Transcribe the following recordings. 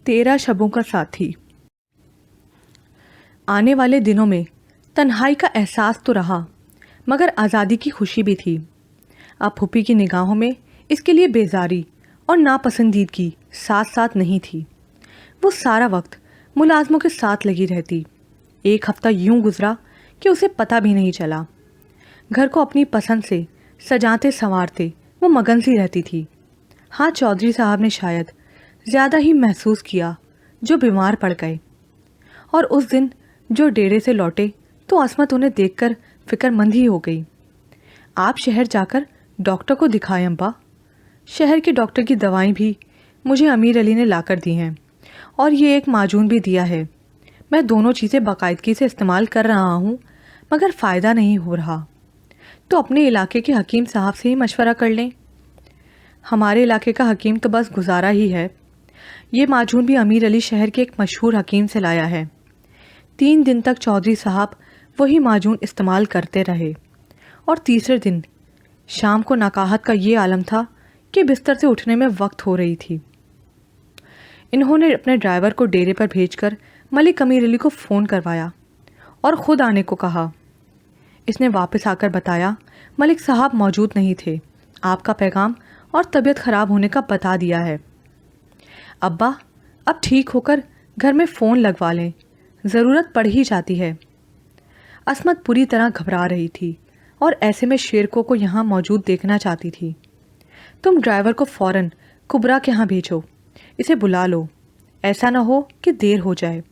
13 शबों का साथी। आने वाले दिनों में तन्हाई का एहसास तो रहा, मगर आज़ादी की खुशी भी थी। अब फूफी की निगाहों में इसके लिए बेजारी और नापसंदीदगी साथ साथ नहीं थी। वो सारा वक्त मुलाजमों के साथ लगी रहती। एक हफ्ता यूं गुजरा कि उसे पता भी नहीं चला। घर को अपनी पसंद से सजाते संवारते वो मगन सी रहती थी। हाँ, चौधरी साहब ने शायद ज़्यादा ही महसूस किया जो बीमार पड़ गए, और उस दिन जो डेरे से लौटे तो असमत उन्हें देखकर फिक्रमंद ही हो गई। आप शहर जाकर डॉक्टर को दिखाएं अम्बा। शहर के डॉक्टर की दवाएं भी मुझे अमीर अली ने लाकर दी हैं, और ये एक माजून भी दिया है। मैं दोनों चीज़ें बाकायदगी से इस्तेमाल कर रहा हूँ, मगर फ़ायदा नहीं हो रहा। तो अपने इलाके के हकीम साहब से ही मशवरा कर लें। हमारे इलाके का हकीम तो बस गुजारा ही है। ये माजून भी अमीर अली शहर के एक मशहूर हकीम से लाया है। 3 दिन तक चौधरी साहब वही माजून इस्तेमाल करते रहे, और तीसरे दिन शाम को नकाहत का ये आलम था कि बिस्तर से उठने में वक्त हो रही थी। इन्होंने अपने ड्राइवर को डेरे पर भेजकर मलिक अमीर अली को फ़ोन करवाया और ख़ुद आने को कहा। इसने वापस आकर बताया, मलिक साहब मौजूद नहीं थे, आपका पैगाम और तबीयत ख़राब होने का बता दिया है। अब्बा, अब ठीक होकर घर में फ़ोन लगवा लें, ज़रूरत पड़ ही जाती है। असमत पूरी तरह घबरा रही थी और ऐसे में शेरको को यहाँ मौजूद देखना चाहती थी। तुम ड्राइवर को फ़ौरन कुबरा के यहाँ भेजो, इसे बुला लो, ऐसा न हो कि देर हो जाए।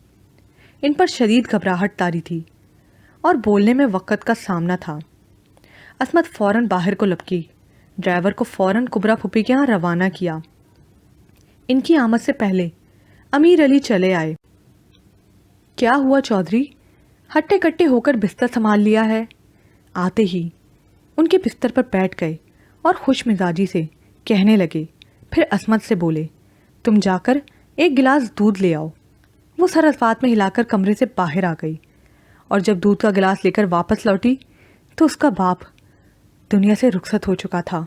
इन पर शदीद घबराहट तारी थी और बोलने में वक़्त का सामना था। असमत फ़ौरन बाहर को लपकी, ड्राइवर को फ़ौरन कुबरा फूफी के यहाँ रवाना किया। इनकी आमद से पहले अमीर अली चले आए। क्या हुआ चौधरी? हट्टे कट्टे होकर बिस्तर संभाल लिया है। आते ही उनके बिस्तर पर बैठ गए और खुश मिजाजी से कहने लगे। फिर असमत से बोले, तुम जाकर एक गिलास दूध ले आओ। वो सर अल्फात में हिलाकर कमरे से बाहर आ गई, और जब दूध का गिलास लेकर वापस लौटी तो उसका बाप दुनिया से रुखसत हो चुका था।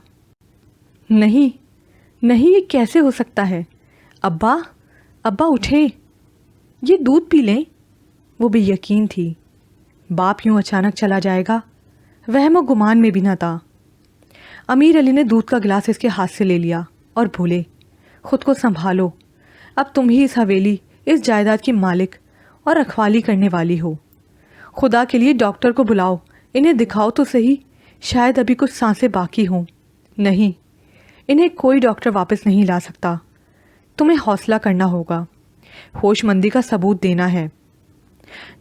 नहीं नहीं, ये कैसे हो सकता है? अब्बा, अब्बा उठें, ये दूध पी लें। वो बेयकीन थी, बाप यूं अचानक चला जाएगा, वहम और गुमान में भी न था। अमीर अली ने दूध का गिलास इसके हाथ से ले लिया और बोले, खुद को संभालो, अब तुम ही इस हवेली, इस जायदाद की मालिक और रखवाली करने वाली हो। खुदा के लिए डॉक्टर को बुलाओ, इन्हें दिखाओ तो सही, शायद अभी कुछ सांसें बाकी हों। नहीं, इन्हें कोई डॉक्टर वापस नहीं ला सकता। तुम्हें हौसला करना होगा, होशमंदी का सबूत देना है।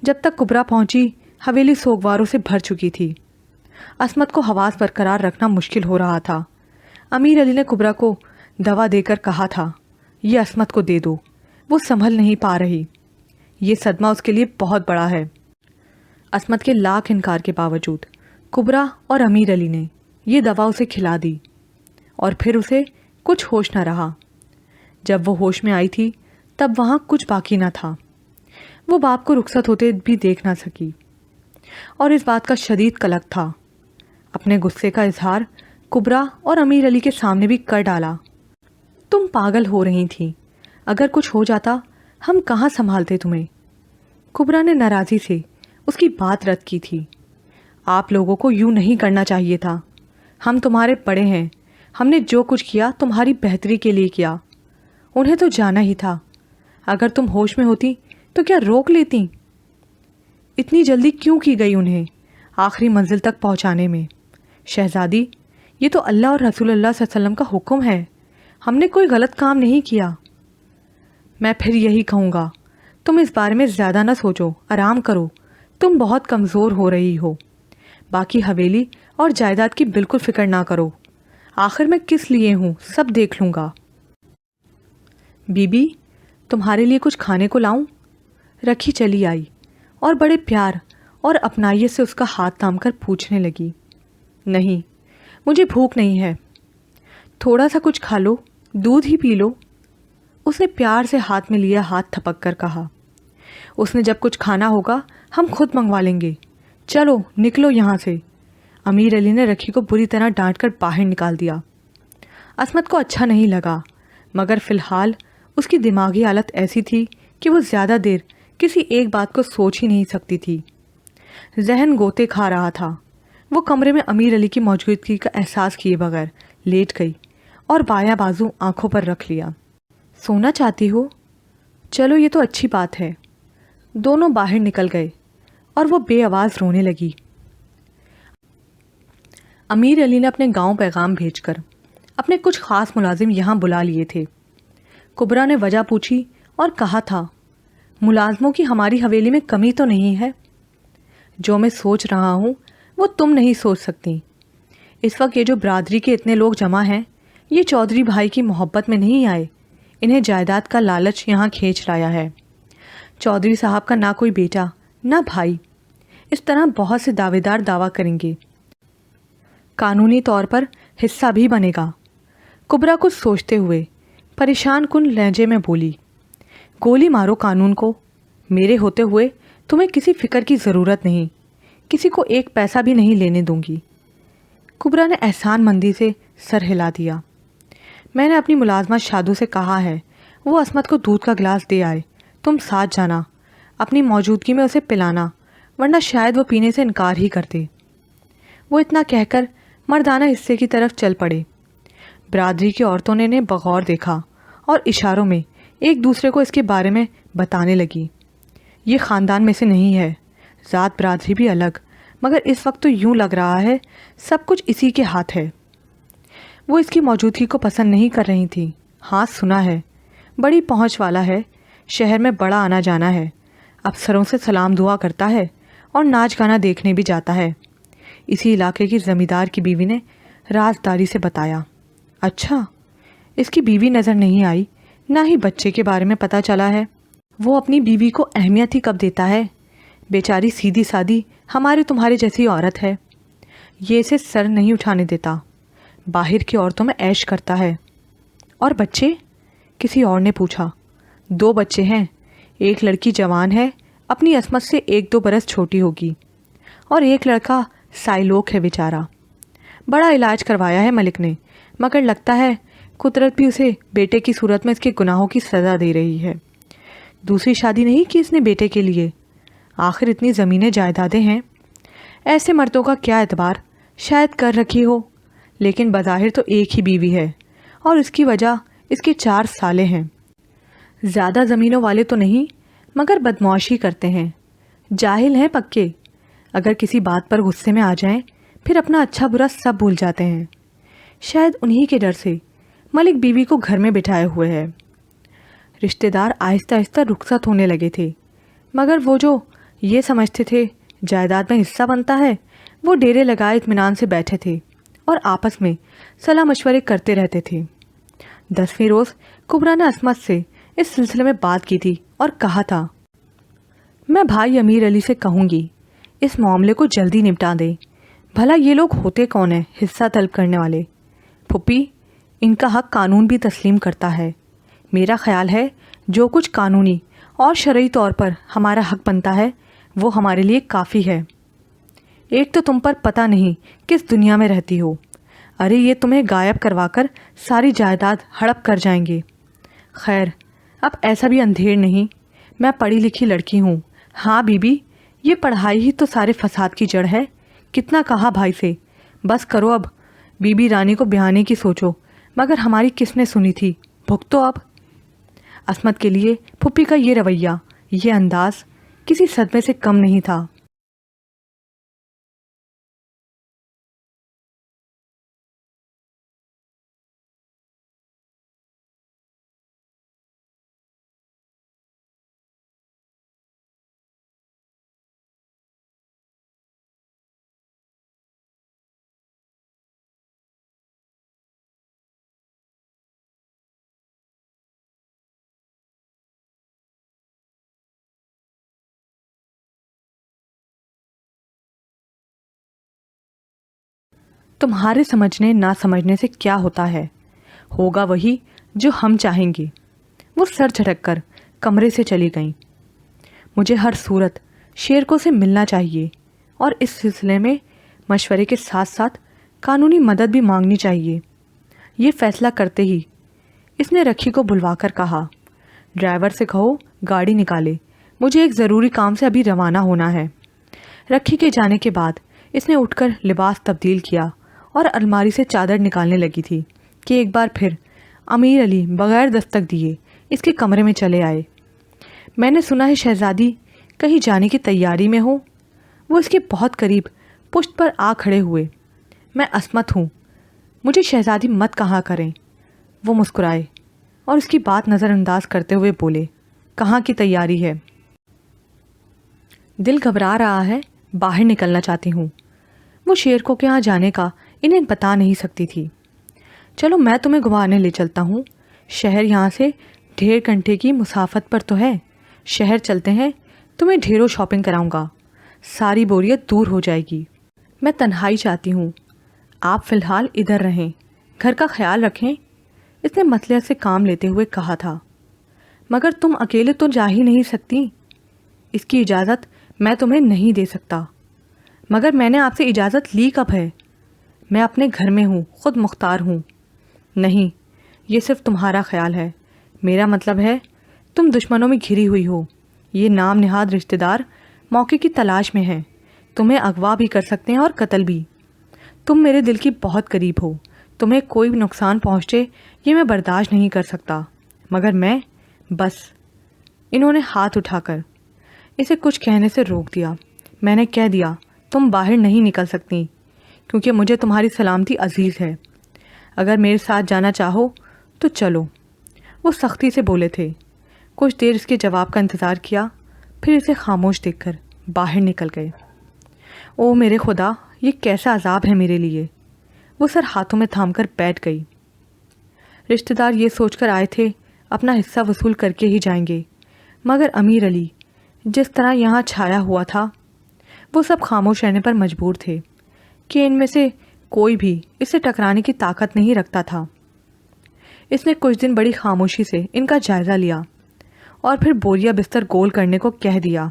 जब तक कुबरा पहुंची, हवेली सोगवारों से भर चुकी थी। असमत को हवास बरकरार रखना मुश्किल हो रहा था। अमीर अली ने कुबरा को दवा देकर कहा था, ये असमत को दे दो, वो संभल नहीं पा रही, ये सदमा उसके लिए बहुत बड़ा है। असमत के लाख इनकार के बावजूद कुबरा और अमीर अली ने ये दवा उसे खिला दी, और फिर उसे कुछ होश न रहा। जब वो होश में आई थी तब वहाँ कुछ बाकी न था। वो बाप को रुखसत होते भी देख ना सकी, और इस बात का शदीद कलक था। अपने गुस्से का इजहार कुबरा और अमीर अली के सामने भी कर डाला। तुम पागल हो रही थी, अगर कुछ हो जाता हम कहाँ संभालते तुम्हें। कुबरा ने नाराज़ी से उसकी बात रद्द की थी। आप लोगों को यूँ नहीं करना चाहिए था। हम तुम्हारे बड़े हैं, हमने जो कुछ किया तुम्हारी बेहतरी के लिए किया। उन्हें तो जाना ही था। अगर तुम होश में होती तो क्या रोक लेती? इतनी जल्दी क्यों की गई उन्हें आखिरी मंजिल तक पहुंचाने में? शहजादी, ये तो अल्लाह और रसूलुल्लाह सल्लल्लाहु अलैहि वसल्लम का हुक्म है, हमने कोई गलत काम नहीं किया। मैं फिर यही कहूँगा, तुम इस बारे में ज़्यादा न सोचो, आराम करो, तुम बहुत कमज़ोर हो रही हो। बाकी हवेली और जायदाद की बिल्कुल फ़िक्र ना करो, आखिर मैं किस लिए हूँ सब देख लूँगा। बीबी, तुम्हारे लिए कुछ खाने को लाऊं? रखी चली आई और बड़े प्यार और अपनाइयत से उसका हाथ थामकर पूछने लगी, नहीं, मुझे भूख नहीं है। थोड़ा सा कुछ खा लो, दूध ही पी लो। उसने प्यार से हाथ में लिया हाथ थपक कर कहा। उसने जब कुछ खाना होगा हम खुद मंगवा लेंगे, चलो निकलो यहाँ से। अमीर अली ने रखी को बुरी तरह डांट कर बाहर निकाल दिया। असमत को अच्छा नहीं लगा, मगर फ़िलहाल اس کی دماغی حالت ایسی تھی کہ وہ زیادہ دیر کسی ایک بات کو سوچ ہی نہیں سکتی تھی۔ ذہن گوتے کھا رہا تھا۔ وہ کمرے میں امیر علی کی موجودگی کا احساس کیے بغیر لیٹ گئی اور بایاں بازو آنکھوں پر رکھ لیا۔ سونا چاہتی ہو؟ چلو یہ تو اچھی بات ہے۔ دونوں باہر نکل گئے اور وہ بے آواز رونے لگی۔ امیر علی نے اپنے گاؤں پیغام بھیج کر اپنے کچھ خاص ملازم یہاں بلا لیے تھے۔ کبرا نے وجہ پوچھی اور کہا تھا، ملازموں کی ہماری حویلی میں کمی تو نہیں ہے؟ جو میں سوچ رہا ہوں وہ تم نہیں سوچ سکتی۔ اس وقت یہ جو برادری کے اتنے لوگ جمع ہیں، یہ چودھری بھائی کی محبت میں نہیں آئے، انہیں جائیداد کا لالچ یہاں کھینچ لایا ہے۔ چودھری صاحب کا نہ کوئی بیٹا نہ بھائی، اس طرح بہت سے دعوے دار دعویٰ کریں گے، قانونی طور پر حصہ بھی بنے گا۔ کبرا کچھ سوچتے ہوئے پریشان کن لہجے میں بولی، گولی مارو قانون کو، میرے ہوتے ہوئے تمہیں کسی فکر کی ضرورت نہیں، کسی کو ایک پیسہ بھی نہیں لینے دوں گی۔ کبرا نے احسان مندی سے سر ہلا دیا۔ میں نے اپنی ملازمہ شادو سے کہا ہے وہ عصمت کو دودھ کا گلاس دے آئے، تم ساتھ جانا، اپنی موجودگی میں اسے پلانا، ورنہ شاید وہ پینے سے انکار ہی کر دے۔ وہ اتنا کہہ کر مردانہ حصے کی طرف چل پڑے۔ برادری کی عورتوں نے انہیں بغور دیکھا اور اشاروں میں ایک دوسرے کو اس کے بارے میں بتانے لگی۔ یہ خاندان میں سے نہیں ہے، ذات برادری بھی الگ، مگر اس وقت تو یوں لگ رہا ہے سب کچھ اسی کے ہاتھ ہے۔ وہ اس کی موجودگی کو پسند نہیں کر رہی تھی۔ ہاں سنا ہے، بڑی پہنچ والا ہے، شہر میں بڑا آنا جانا ہے، افسروں سے سلام دعا کرتا ہے اور ناچ گانا دیکھنے بھی جاتا ہے۔ اسی علاقے کی زمیندار کی بیوی نے رازداری سے بتایا۔ اچھا، اس کی بیوی نظر نہیں آئی، نہ ہی بچے کے بارے میں پتہ چلا ہے۔ وہ اپنی بیوی کو اہمیت ہی کب دیتا ہے؟ بیچاری سیدھی سادی ہمارے تمہارے جیسی عورت ہے، یہ اسے سر نہیں اٹھانے دیتا، باہر کی عورتوں میں عیش کرتا ہے۔ اور بچے؟ کسی اور نے پوچھا۔ 2 بچے ہیں، ایک لڑکی جوان ہے، اپنی عصمت سے 1-2 برس چھوٹی ہوگی، اور ایک لڑکا سائلوک ہے بیچارہ۔ بڑا علاج کروایا ہے ملک نے، مگر لگتا ہے قدرت بھی اسے بیٹے کی صورت میں اس کے گناہوں کی سزا دے رہی ہے۔ دوسری شادی نہیں کی اس نے بیٹے کے لیے، آخر اتنی زمینیں جائیدادیں ہیں، ایسے مردوں کا کیا اعتبار؟ شاید کر رکھی ہو، لیکن بظاہر تو ایک ہی بیوی ہے، اور اس کی وجہ اس کے 4 سالے ہیں۔ زیادہ زمینوں والے تو نہیں، مگر بدمعاشی کرتے ہیں، جاہل ہیں پکے، اگر کسی بات پر غصے میں آ جائیں پھر اپنا اچھا برا سب بھول جاتے ہیں۔ شاید انہی کے ڈر سے ملک بیوی کو گھر میں بٹھائے ہوئے ہے۔ رشتہ دار آہستہ آہستہ رخصت ہونے لگے تھے، مگر وہ جو یہ سمجھتے تھے جائیداد میں حصہ بنتا ہے، وہ ڈیرے لگائے اطمینان سے بیٹھے تھے اور آپس میں صلاح مشورے کرتے رہتے تھے۔ 10ویں روز کبرا نے عصمت سے اس سلسلے میں بات کی تھی اور کہا تھا، میں بھائی امیر علی سے کہوں گی اس معاملے کو جلدی نپٹا دیں۔ بھلا یہ لوگ ہوتے کون ہیں حصہ طلب کرنے والے؟ پھپھی، ان کا حق قانون بھی تسلیم کرتا ہے۔ میرا خیال ہے جو کچھ قانونی اور شرعی طور پر ہمارا حق بنتا ہے وہ ہمارے لیے کافی ہے۔ ایک تو تم پر پتہ نہیں کس دنیا میں رہتی ہو، ارے یہ تمہیں غائب کروا کر ساری جائیداد ہڑپ کر جائیں گے۔ خیر، اب ایسا بھی اندھیر نہیں، میں پڑھی لکھی لڑکی ہوں۔ ہاں بی بی، یہ پڑھائی ہی تو سارے فساد کی جڑ ہے۔ کتنا کہا بھائی سے، بس کرو اب، بی بی رانی کو بیانے کی سوچو، مگر ہماری کس نے سنی تھی، بھگتو اب۔ عصمت کے لیے پھپھی کا یہ رویہ، یہ انداز کسی صدمے سے کم نہیں تھا۔ تمہارے سمجھنے نہ سمجھنے سے کیا ہوتا ہے، ہوگا وہی جو ہم چاہیں گے۔ وہ سر جھٹک کر کمرے سے چلی گئیں۔ مجھے ہر صورت شیرکو سے ملنا چاہیے اور اس سلسلے میں مشورے کے ساتھ ساتھ قانونی مدد بھی مانگنی چاہیے۔ یہ فیصلہ کرتے ہی اس نے رکھی کو بلوا کر کہا، ड्राइवर से कहो गाड़ी निकाले, मुझे एक ज़रूरी काम से अभी रवाना होना है। रखी के जाने के बाद इसने उठकर लिबास तब्दील किया और अलमारी से चादर निकालने लगी थी कि एक बार फिर अमीर अली बगैर दस्तक दिए इसके कमरे में चले आए। मैंने सुना है शहज़ादी कहीं जाने की तैयारी में हो। वो इसके बहुत करीब पुश्त पर आ खड़े हुए। मैं असमत हूँ, मुझे शहज़ादी मत कहा करें। वो मुस्कुराए और उसकी बात नज़रअंदाज करते हुए बोले, कहाँ की तैयारी है? दिल घबरा रहा है, बाहर निकलना चाहती हूँ। वो शेरको के यहाँ जाने का इन्हें बता नहीं सकती थी। चलो मैं तुम्हें घुमाने ले चलता हूँ। शहर यहाँ से 1.5 घंटे की मुसाफत पर तो है। शहर चलते हैं, तुम्हें ढेरों शॉपिंग कराऊंगा, सारी बोरियत दूर हो जाएगी। मैं तन्हाई चाहती हूँ, आप फ़िलहाल इधर रहें, घर का ख्याल रखें। इसने मसलियत से काम लेते हुए कहा था। मगर तुम अकेले तो जा ही नहीं सकती, इसकी इजाज़त मैं तुम्हें नहीं दे सकता। मगर मैंने आपसे इजाज़त ली कब है? मैं अपने घर में हूँ, ख़ुद मुख्तार हूँ। नहीं, ये सिर्फ तुम्हारा ख्याल है। मेरा मतलब है तुम दुश्मनों में घिरी हुई हो। ये नाम निहाद रिश्तेदार मौके की तलाश में हैं, तुम्हें अगवा भी कर सकते हैं और कत्ल भी। तुम मेरे दिल की बहुत करीब हो, तुम्हें कोई भी नुकसान पहुँचे ये मैं बर्दाश्त नहीं कर सकता। मगर मैं बस। इन्होंने हाथ उठाकर इसे कुछ कहने से रोक दिया। मैंने कह दिया तुम बाहर नहीं निकल सकती, क्योंकि मुझे तुम्हारी सलामती अजीज़ है। अगर मेरे साथ जाना चाहो तो चलो। वो सख्ती से बोले थे। कुछ देर इसके जवाब का इंतज़ार किया, फिर इसे खामोश देखकर बाहर निकल गए। ओ मेरे खुदा, ये कैसा अजाब है मेरे लिए। वो सर हाथों में थामकर बैठ गई। रिश्तेदार ये सोचकर आए थे अपना हिस्सा वसूल करके ही जाएंगे, मगर अमीर अली जिस तरह यहाँ छाया हुआ था, वो सब खामोश रहने पर मजबूर थे कि इनमें से कोई भी इससे टकराने की ताकत नहीं रखता था। इसने कुछ दिन बड़ी खामोशी से इनका जायज़ा लिया और फिर बोरिया बिस्तर गोल करने को कह दिया।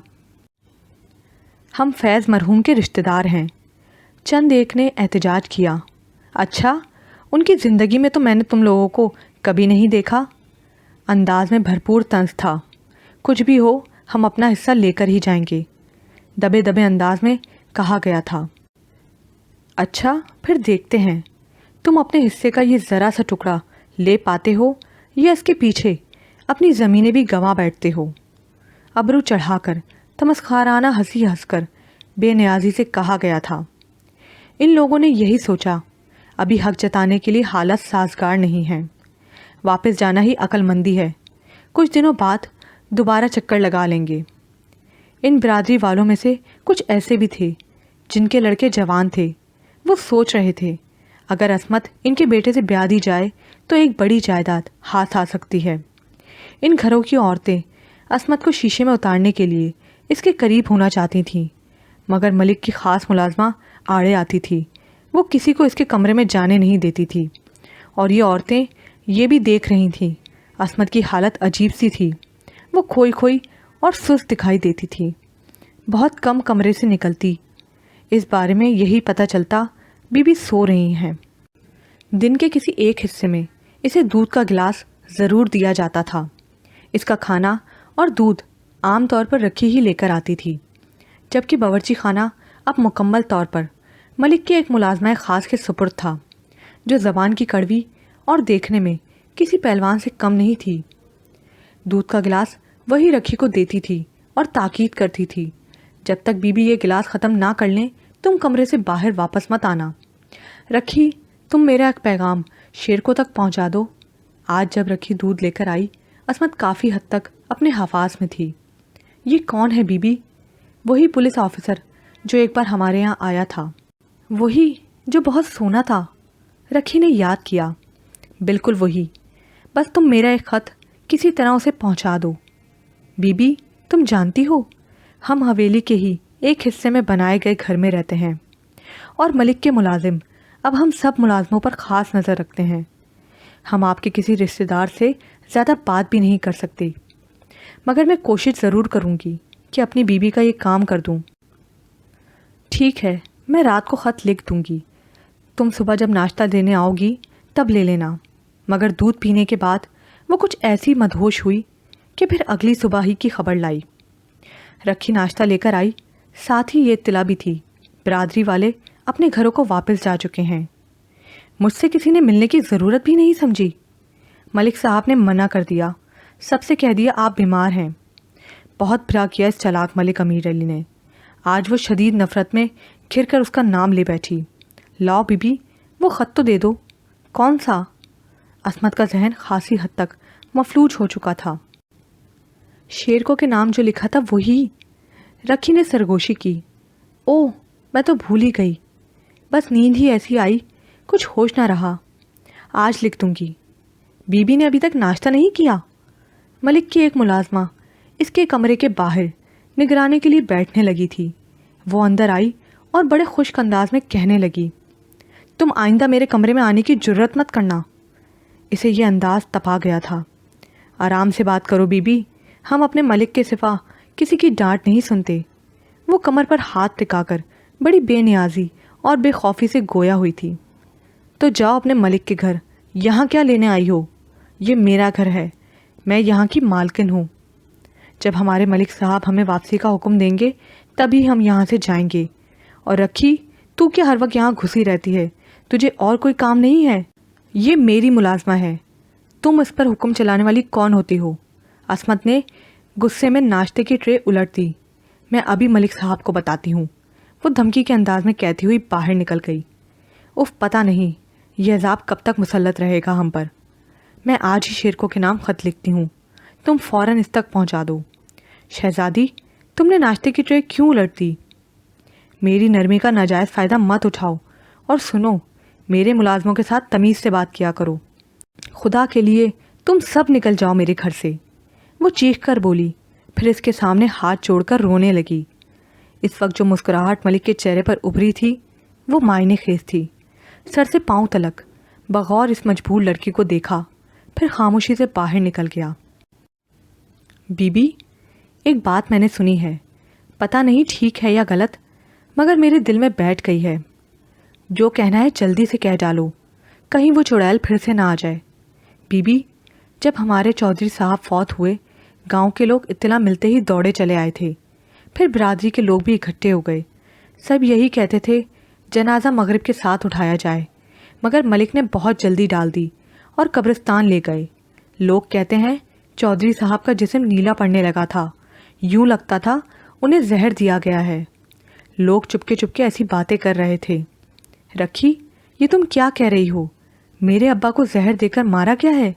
हम फैज़ मरहूम के रिश्तेदार हैं। चंद एक ने एहतजाज किया। अच्छा, उनकी ज़िंदगी में तो मैंने तुम लोगों को कभी नहीं देखा। अंदाज में भरपूर तंज था। कुछ भी हो, हम अपना हिस्सा लेकर ही जाएंगे, दबे दबे अंदाज में कहा गया था। अच्छा, फिर देखते हैं तुम अपने हिस्से का ये ज़रा सा टुकड़ा ले पाते हो या इसके पीछे अपनी ज़मीनें भी गंवा बैठते हो। अबरू चढ़ाकर तमस्खाराना हंसी हंसकर बेनियाजी से कहा गया था। इन लोगों ने यही सोचा, अभी हक जताने के लिए हालत साजगार नहीं है, वापस जाना ही अक्लमंदी है। कुछ दिनों बाद दोबारा चक्कर लगा लेंगे। इन बिरादरी वालों में से कुछ ऐसे भी थे जिनके लड़के जवान थे। वो सोच रहे थे अगर असमत इनके बेटे से ब्याह दी जाए तो एक बड़ी जायदाद हाथ आ सकती है। इन घरों की औरतें असमत को शीशे में उतारने के लिए इसके करीब होना चाहती थीं, मगर मलिक की ख़ास मुलाजमा आड़े आती थी। वो किसी को इसके कमरे में जाने नहीं देती थी। और ये औरतें ये भी देख रही थीं असमत की हालत अजीब सी थी। वो खोई खोई और सुस्त दिखाई देती थी, बहुत कम कमरे से निकलती। इस बारे में यही पता चलता बीबी सो रही हैं। दिन के किसी एक हिस्से में इसे दूध का गिलास ज़रूर दिया जाता था। इसका खाना और दूध आम तौर पर रखी ही लेकर आती थी, जबकि बावर्ची खाना अब मुकम्मल तौर पर मलिक के एक मुलाजमा ख़ास के सुपुर्द था, जो ज़बान की कड़वी और देखने में किसी पहलवान से कम नहीं थी। दूध का गिलास वही रखी को देती थी और ताकीद करती थी, जब तक बीबी ये गिलास ख़त्म ना कर लें तुम कमरे से बाहर वापस मत आना। रखी, तुम मेरा एक पैगाम शेरको तक पहुंचा दो। आज जब रखी दूध लेकर आई, असमत काफ़ी हद तक अपने हवास में थी। ये कौन है बीबी? वही पुलिस ऑफिसर जो एक बार हमारे यहाँ आया था, वही जो बहुत सोना था। रखी ने याद किया, बिल्कुल वही। बस तुम मेरा एक ख़त किसी तरह उसे पहुँचा दो। बीबी, तुम जानती हो हम हवेली के ही एक हिस्से में बनाए गए घर में रहते हैं और मलिक के मुलाजिम अब हम सब मुलाजमों पर ख़ास नज़र रखते हैं। हम आपके किसी रिश्तेदार से ज़्यादा बात भी नहीं कर सकते, मगर मैं कोशिश ज़रूर करूँगी कि अपनी बीबी का ये काम कर दूँ। ठीक है, मैं रात को ख़त लिख दूँगी। तुम सुबह जब नाश्ता देने आओगी तब ले लेना। मगर दूध पीने के बाद वो कुछ ऐसी मदहोश हुई کہ پھر اگلی صبح ہی کی خبر لائی۔ رکھی ناشتہ لے کر آئی، ساتھ ہی یہ اطلاع بھی تھی برادری والے اپنے گھروں کو واپس جا چکے ہیں۔ مجھ سے کسی نے ملنے کی ضرورت بھی نہیں سمجھی۔ ملک صاحب نے منع کر دیا، سب سے کہہ دیا آپ بیمار ہیں۔ بہت برا کیا اس چلاک ملک امیر علی نے۔ آج وہ شدید نفرت میں گھر کر اس کا نام لے بیٹھی۔ لاؤ بی بی وہ خط تو دے دو۔ کون سا؟ عصمت کا ذہن خاصی حد تک مفلوج ہو چکا تھا۔ شیرکو کے نام جو لکھا تھا وہی۔ رکھی نے سرگوشی کی۔ اوہ میں تو بھول ہی گئی، بس نیند ہی ایسی آئی، کچھ ہوش نہ رہا۔ آج لکھ دوں گی۔ بی بی نے ابھی تک ناشتہ نہیں کیا؟ ملک کی ایک ملازمہ اس کے کمرے کے باہر نگرانی کے لیے بیٹھنے لگی تھی۔ وہ اندر آئی اور بڑے خشک انداز میں کہنے لگی، تم آئندہ میرے کمرے میں آنے کی جرت مت کرنا۔ اسے یہ انداز تپا گیا تھا۔ آرام سے بات کرو بی بی، ہم اپنے ملک کے سوا کسی کی ڈانٹ نہیں سنتے۔ وہ کمر پر ہاتھ ٹکا کر بڑی بے نیازی اور بے خوفی سے گویا ہوئی تھی۔ تو جاؤ اپنے ملک کے گھر، یہاں کیا لینے آئی ہو؟ یہ میرا گھر ہے، میں یہاں کی مالکن ہوں۔ جب ہمارے ملک صاحب ہمیں واپسی کا حکم دیں گے تبھی ہم یہاں سے جائیں گے۔ اور رکھی تو کیا ہر وقت یہاں گھسی رہتی ہے؟ تجھے اور کوئی کام نہیں ہے؟ یہ میری ملازمہ ہے، تم اس پر حکم چلانے والی کون ہوتی ہو؟ عصمت نے غصے میں ناشتے کی ٹرے الٹ دی۔ میں ابھی ملک صاحب کو بتاتی ہوں، وہ دھمکی کے انداز میں کہتی ہوئی باہر نکل گئی۔ اف پتہ نہیں یہ عذاب کب تک مسلط رہے گا ہم پر۔ میں آج ہی شیرکو کے نام خط لکھتی ہوں، تم فوراً اس تک پہنچا دو۔ شہزادی تم نے ناشتے کی ٹرے کیوں الٹ دی؟ میری نرمی کا ناجائز فائدہ مت اٹھاؤ، اور سنو میرے ملازموں کے ساتھ تمیز سے بات کیا کرو۔ خدا کے لیے تم سب نکل جاؤ میرے گھر سے، وہ چیخ کر بولی، پھر اس کے سامنے ہاتھ جوڑ کر رونے لگی۔ اس وقت جو مسکراہٹ ملک کے چہرے پر ابھری تھی وہ معنی خیز تھی۔ سر سے پاؤں تلک بغور اس مجبور لڑکی کو دیکھا، پھر خاموشی سے باہر نکل گیا۔ بی بی ایک بات میں نے سنی ہے، پتہ نہیں ٹھیک ہے یا غلط، مگر میرے دل میں بیٹھ گئی ہے۔ جو کہنا ہے جلدی سے کہہ ڈالو، کہیں وہ چڑیل پھر سے نہ آ جائے۔ بی بی جب ہمارے چودھری صاحب فوت ہوئے، گاؤں کے لوگ اطلاع ملتے ہی دوڑے چلے آئے تھے، پھر برادری کے لوگ بھی اکٹھے ہو گئے۔ سب یہی کہتے تھے جنازہ مغرب کے ساتھ اٹھایا جائے، مگر ملک نے بہت جلدی ڈال دی اور قبرستان لے گئے۔ لوگ کہتے ہیں چودھری صاحب کا جسم نیلا پڑنے لگا تھا، یوں لگتا تھا انہیں زہر دیا گیا ہے۔ لوگ چپکے چپکے ایسی باتیں کر رہے تھے۔ رکھی یہ تم کیا کہہ رہی ہو؟ میرے ابا کو زہر دے کر مارا کیا ہے؟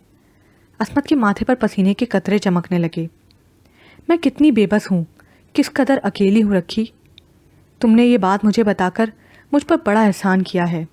عصمت کے ماتھے پر پسینے کے قطرے چمکنے لگے۔ میں کتنی بے بس ہوں، کس قدر اکیلی ہوں رکھی۔ تم نے یہ بات مجھے بتا کر مجھ پر بڑا احسان کیا ہے۔